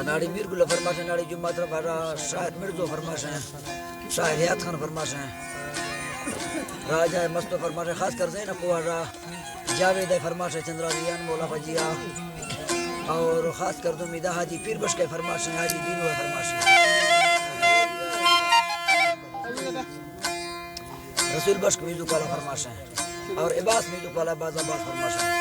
नाड़ी मीर गुल फरमाश है, नाड़ी जुम्मा तरफ शायद मिर्जो फरमाश है, शायद हयात खान फरमाश है, राजा मस्तो फरमाश है, खास कर से ना कुआरा जावेद फरमाश है, चंद्रारियान मौला फजिया और खास कर तो मिदा हाजी पीर बश के फरमाश है, हाजी दीनो फरमाश है, रसूल बश को मिजू काला फरमाश है और इबास मिजू काला बाजा बाज फरमाश है,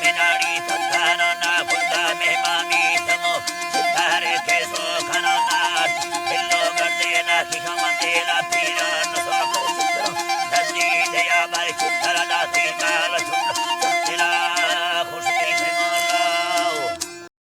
Minari